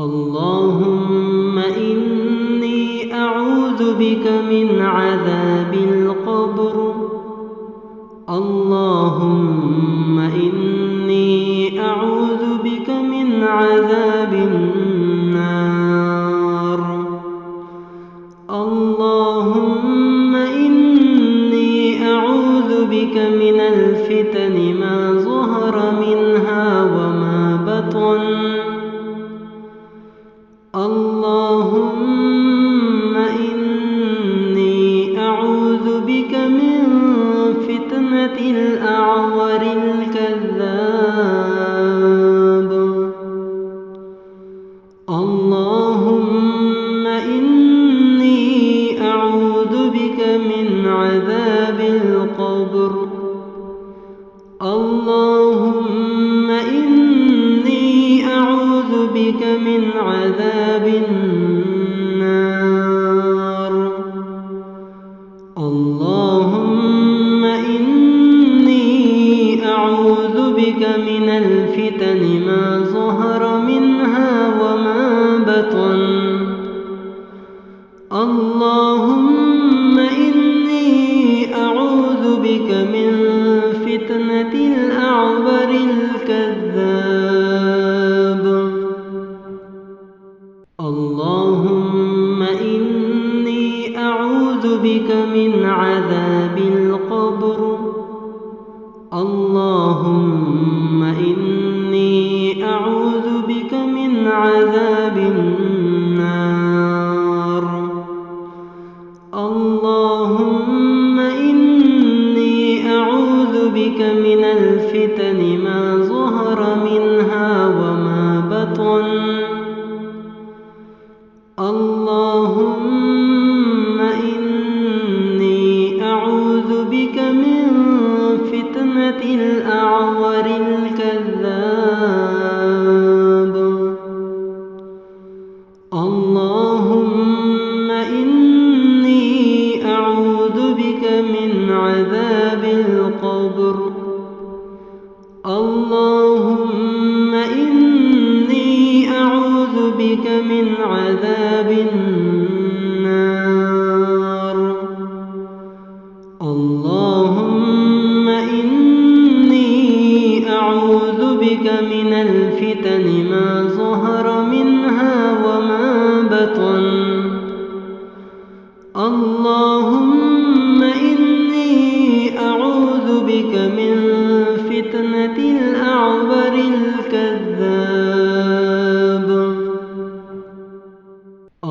اللهم إني أعوذ بك من عذاب القبر. اللهم إني أعوذ بك من عذاب النار. اللهم إني أعوذ بك من الفتن ما ظهر منها وما بطن. اللهم إني أعوذ بك من فتنة الأعور الكذاب. اللهم إني أعوذ بك من عذاب القبر. اللهم إني أعوذ بك من عذاب النار. اللهم إني أعوذ بك من الفتن ما ظهر منها وما بطن. اللهم إني أعوذ بك من فتنة الأعور الكذاب. اللهم إني أعوذ بك من عذاب القبر. اللهم إني أعوذ بك من عذاب النار. اللهم إني أعوذ بك من الفتن ما ظهر منها وما بطن. اللهم إني أعوذ بك من فتنة الأعور الكذاب. اللهم إني أعوذ بك من عذاب القبر. اللهم إني أعوذ بك من عذاب النار. اللهم إني أعوذ بك من الفتن ما ظهر منها وما بطن. اللهم إني أعوذ بك من فتنة الأعور الكذاب.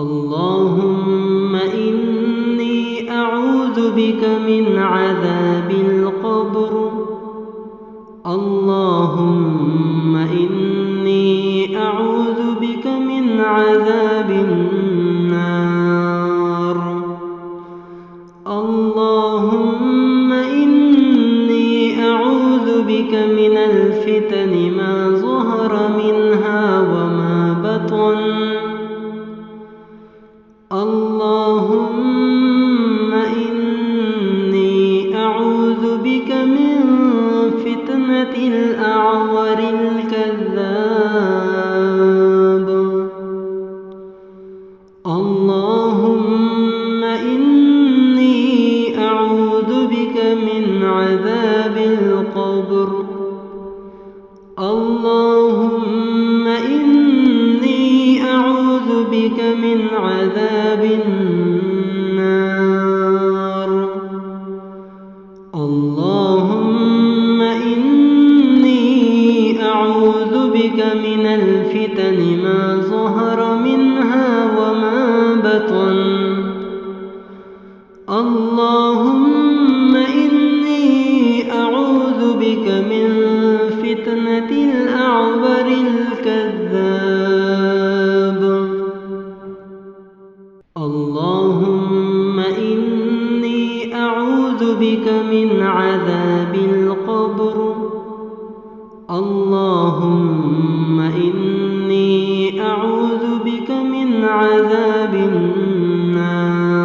اللهم إني أعوذ بك من عذاب القبر. اللهم إني أعوذ بك من عذاب النار. اللهم إني أعوذ بك من الفتن ما ظهر منها وما بطن. اللهم إني أعوذ بك من فتنة الأعور الكذاب. اللهم إني أعوذ بك من عذاب القبر. اللهم إني أعوذ بك من عذاب النار. اللهم إني أعوذ بك من الفتن ما ظهر منها وما بطن. اللهم إني أعوذ بك من فتنة الأعور الكذاب. اللهم إني أعوذ بك من عذاب القبر. اللهم إني أعوذ بك من عذاب النار.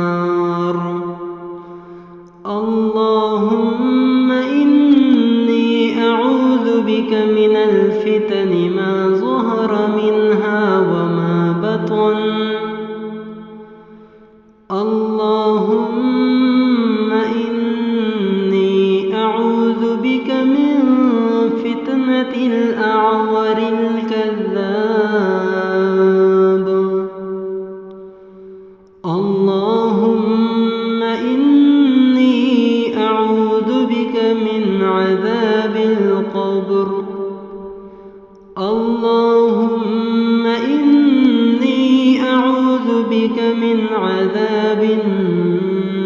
اللهم إني أعوذ بك من الفتن ما ظهر منها وما عذاب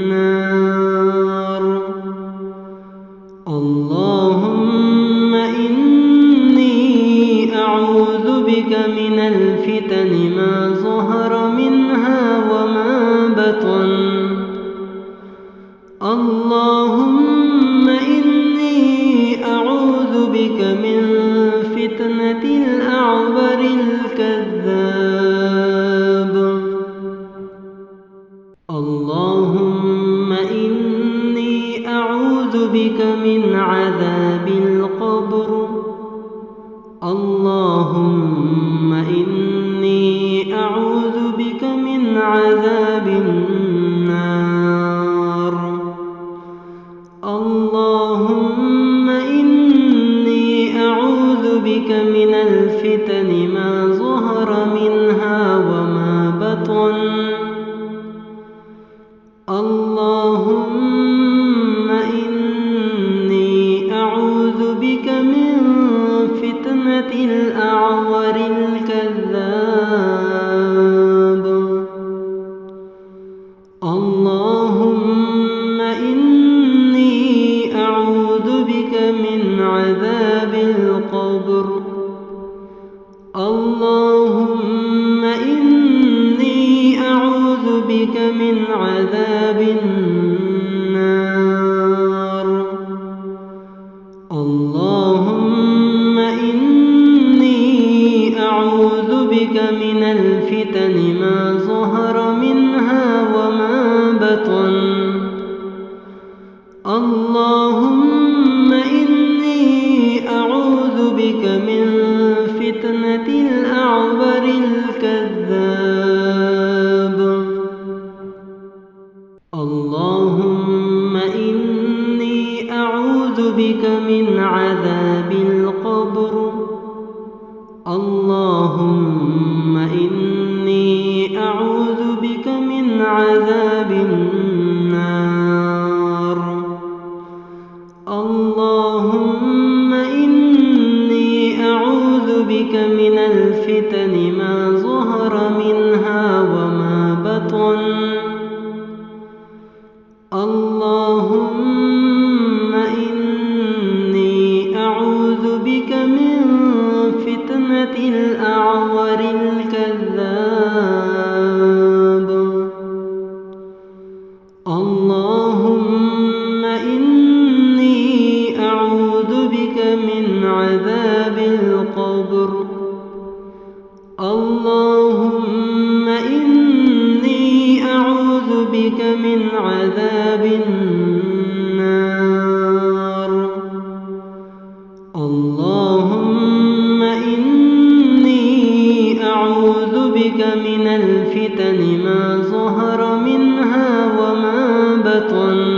النار. اللهم إني أعوذ بك من الفتن ما ظهر منها وما بطن. اللهم إني أعوذ بك من فتنة الأعور الكذاب. اللهم إني أعوذ بك من عذاب القبر. اللهم إني أعوذ بك من عذاب النار. اللهم إني أعوذ بك من الفتن ما ظهر منها وما بطن. اللهم إني أعوذ بك من فتنة الأعور الكذاب. اللهم إني أعوذ بك من عذاب القبر. اللهم إني أعوذ بك من عذاب النار. اللهم إني أعوذ بك من الفتن ما ظهر منها وما بطن. اللهم إني أعوذ بك من فتنة الأعور الكذاب. اللهم إني أعوذ بك من عذاب القبر. اللهم إني أعوذ بك من عذاب النار. اللهم إني أعوذ بك من الفتن ما ظهر منها وما بطن. اللهم إني أعوذ بك من فتنة الأعور الكذاب. اللهم إني أعوذ بك من عذاب القبر. اللهم إني أعوذ بك من عذاب النار. اللهم إني أعوذ بك من الفتن ما ظهر منها وما بطن.